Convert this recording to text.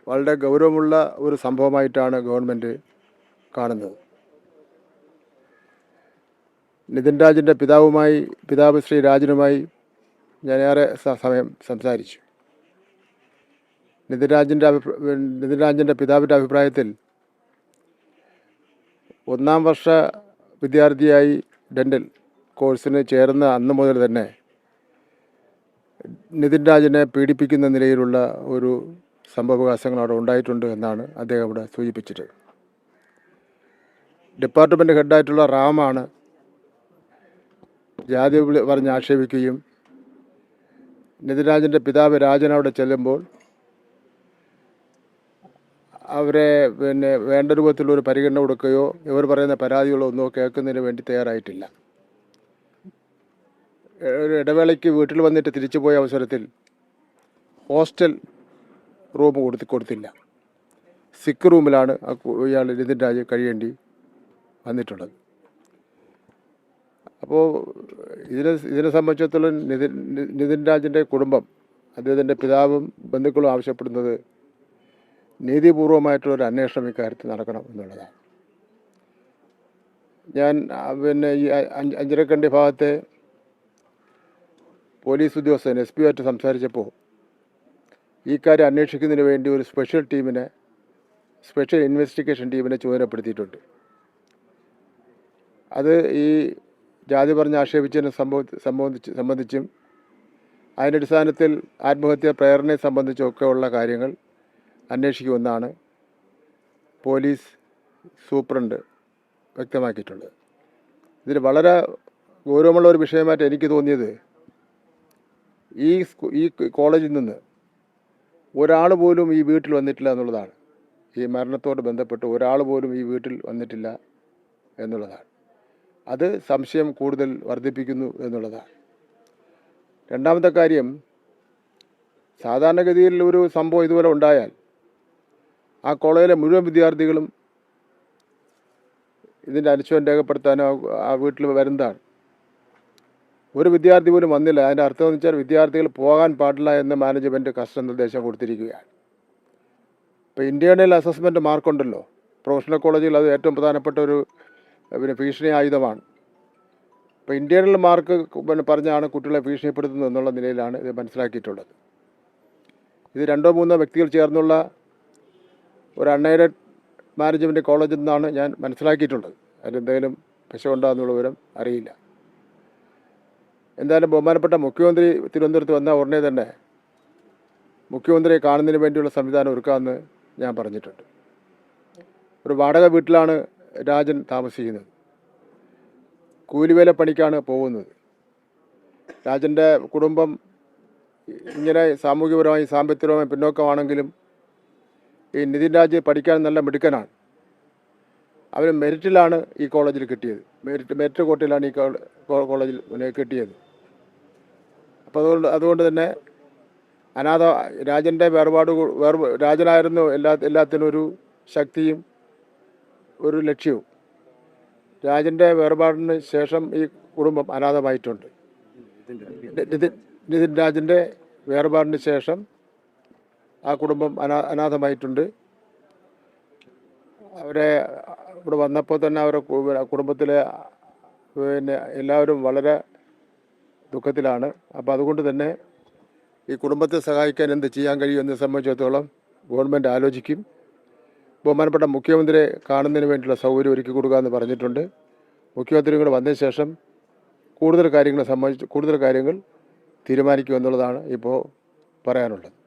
വളരെ ഗൗരവമുള്ള ഒരു സംഭവമായിട്ടാണ് ഗവൺമെൻറ് കാണുന്നത്. നിതിൻ രാജിൻ്റെ പിതാവ് ശ്രീ രാജനുമായി ഞാനേറെ സമയം സംസാരിച്ചു. നിതിൻ രാജിൻ്റെ പിതാവിൻ്റെ അഭിപ്രായത്തിൽ 1-ാം വർഷ വിദ്യാർത്ഥിയായി ഡെൻ്റൽ കോഴ്സിന് ചേർന്ന അന്ന് മുതൽ തന്നെ നിതിൻ രാജിനെ പീഡിപ്പിക്കുന്ന നിലയിലുള്ള ഒരു സംഭവവികാസങ്ങൾ അവിടെ ഉണ്ടായിട്ടുണ്ട് എന്നാണ് അദ്ദേഹം ഇവിടെ സൂചിപ്പിച്ചത്. ഡിപ്പാർട്ട്മെൻറ്റ് ഹെഡായിട്ടുള്ള റാമാണ് ജാതി പറഞ്ഞ് ആക്ഷേപിക്കുകയും നിതിൻ രാജിൻ്റെ പിതാവ് രാജൻ അവിടെ ചെല്ലുമ്പോൾ അവരെ വേണ്ട രൂപത്തിലൊരു പരിഗണന കൊടുക്കുകയോ ഇവർ പറയുന്ന പരാതികളോ ഒന്നോ കേൾക്കുന്നതിന് വേണ്ടി തയ്യാറായിട്ടില്ല. ഒരു ഇടവേളയ്ക്ക് വീട്ടിൽ വന്നിട്ട് തിരിച്ചു പോയ അവസരത്തിൽ ഹോസ്റ്റൽ റൂം കൊടുത്തില്ല. സിക്ക് റൂമിലാണ് ഇയാൾ നിതിൻ രാജ് കഴിയേണ്ടി വന്നിട്ടുള്ളത്. അപ്പോൾ ഇതിനെ സംബന്ധിച്ചിടത്തോളം നിതിൻ രാജിൻ്റെ കുടുംബം, അദ്ദേഹത്തിൻ്റെ പിതാവും ബന്ധുക്കളും ആവശ്യപ്പെടുന്നത് നീതിപൂർവമായിട്ടുള്ളൊരു അന്വേഷണം ഇക്കാര്യത്തിൽ നടക്കണം എന്നുള്ളതാണ്. ഞാൻ ഈ അഞ്ചരക്കണ്ടി ഭാഗത്തെ പോലീസ് ഉദ്യോഗസ്ഥൻ SP ആയിട്ട് സംസാരിച്ചപ്പോൾ ഈ കാര്യം അന്വേഷിക്കുന്നതിന് വേണ്ടി ഒരു സ്പെഷ്യൽ ഇൻവെസ്റ്റിഗേഷൻ ടീമിനെ ചുമതലപ്പെടുത്തിയിട്ടുണ്ട്. അത് ഈ ജാതി പറഞ്ഞ് ആക്ഷേപിച്ചതിനെ സംബന്ധിച്ചും അതിൻ്റെ അടിസ്ഥാനത്തിൽ ആത്മഹത്യാ പ്രേരണയെ സംബന്ധിച്ചൊക്കെയുള്ള കാര്യങ്ങൾ അന്വേഷിക്കുമെന്നാണ് പോലീസ് സൂപ്രണ്ട് വ്യക്തമാക്കിയിട്ടുള്ളത്. ഇതിൽ വളരെ ഗൗരവമുള്ള ഒരു വിഷയമായിട്ട് എനിക്ക് തോന്നിയത് ഈ കോളേജിൽ നിന്ന് ഒരാൾ പോലും ഈ വീട്ടിൽ വന്നിട്ടില്ല എന്നുള്ളതാണ്. ഈ മരണത്തോട് ബന്ധപ്പെട്ട് ഒരാൾ പോലും ഈ വീട്ടിൽ വന്നിട്ടില്ല എന്നുള്ളതാണ്. അത് സംശയം കൂടുതൽ വർദ്ധിപ്പിക്കുന്നു എന്നുള്ളതാണ്. രണ്ടാമത്തെ കാര്യം, സാധാരണഗതിയിൽ ഒരു സംഭവം ഇതുപോലെ ഉണ്ടായാൽ ആ കോളേജിലെ മുഴുവൻ വിദ്യാർത്ഥികളും ഇതിൻ്റെ അനുശോചനം രേഖപ്പെടുത്താനോ ആ വീട്ടിൽ വരുന്നതാണ്. ഒരു വിദ്യാർത്ഥി പോലും വന്നില്ല. അതിൻ്റെ അർത്ഥം എന്ന് വെച്ചാൽ വിദ്യാർത്ഥികൾ പോകാൻ പാടില്ല എന്ന് മാനേജ്മെൻറ്റ് കർശന നിർദ്ദേശം കൊടുത്തിരിക്കുകയാണ്. ഇപ്പോൾ ഇൻറ്റേർണൽ അസസ്മെൻറ്റ് മാർക്കുണ്ടല്ലോ പ്രൊഫഷണൽ കോളേജിൽ, അത് ഏറ്റവും പ്രധാനപ്പെട്ട ഒരു ഭീഷണി ആയുധമാണ്. ഇപ്പോൾ ഇൻറ്റേർണൽ മാർക്ക് പറഞ്ഞാണ് കുട്ടികളെ ഭീഷണിപ്പെടുത്തുന്നത് എന്നുള്ള നിലയിലാണ് ഇത് മനസ്സിലാക്കിയിട്ടുള്ളത്. ഇത് 2-3 വ്യക്തികൾ ചേർന്നുള്ള ഒരു അൺഎയ്ഡഡ് മാനേജ്മെൻറ്റ് കോളേജിൽ നിന്നാണ് ഞാൻ മനസ്സിലാക്കിയിട്ടുള്ളത്. അതിലെന്തെങ്കിലും പിശകുണ്ടാകുന്നുള്ള വിവരം അറിയില്ല. എന്തായാലും ബഹുമാനപ്പെട്ട മുഖ്യമന്ത്രി തിരുവനന്തപുരത്ത് വന്ന ഉടനെ തന്നെ മുഖ്യമന്ത്രിയെ കാണുന്നതിന് വേണ്ടിയുള്ള സംവിധാനം ഒരുക്കാമെന്ന് ഞാൻ പറഞ്ഞിട്ടുണ്ട്. ഒരു വാടക വീട്ടിലാണ് രാജൻ താമസിക്കുന്നത്. കൂലിവേല പണിക്കാണ് പോകുന്നത്. രാജൻ്റെ കുടുംബം ഇങ്ങനെ സാമൂഹികപരമായി സാമ്പത്തികപരമായി പിന്നോക്കമാണെങ്കിലും ഈ നിതിൻ രാജ് പഠിക്കാൻ നല്ല മിടുക്കനാണ്. അവന് മെറിറ്റിലാണ് ഈ കോളേജിൽ കിട്ടിയത്. മെറിറ്റ് കോട്ടയിലാണ് ഈ കോളേജിൽ കിട്ടിയത്. അപ്പോൾ അതുകൊണ്ട് തന്നെ രാജൻ്റെ രാജനായിരുന്നു എല്ലാത്തിനും ഒരു ശക്തിയും ഒരു ലക്ഷ്യവും. രാജൻ്റെ വേർപാടിന് ശേഷം ഈ കുടുംബം അനാഥമായിട്ടുണ്ട്. നിതിൻ രാജിൻ്റെ വേർപാടിന് ശേഷം ആ കുടുംബം അനാഥമായിട്ടുണ്ട്. അവരെ ഇവിടെ വന്നപ്പോൾ തന്നെ അവരുടെ കുടുംബത്തിലെ എല്ലാവരും വളരെ ദുഃഖത്തിലാണ്. അപ്പോൾ അതുകൊണ്ട് തന്നെ ഈ കുടുംബത്തെ സഹായിക്കാൻ എന്ത് ചെയ്യാൻ കഴിയുമെന്ന് സംബന്ധിച്ചിടത്തോളം ഗവൺമെൻറ് ആലോചിക്കും. ബഹുമാനപ്പെട്ട മുഖ്യമന്ത്രിയെ കാണുന്നതിന് വേണ്ടിയുള്ള സൗകര്യം ഒരുക്കി കൊടുക്കാമെന്ന് പറഞ്ഞിട്ടുണ്ട്. മുഖ്യമന്ത്രി കൂടെ വന്നതിന് ശേഷം കൂടുതൽ കാര്യങ്ങൾ തീരുമാനിക്കുമെന്നുള്ളതാണ് ഇപ്പോൾ പറയാനുള്ളത്.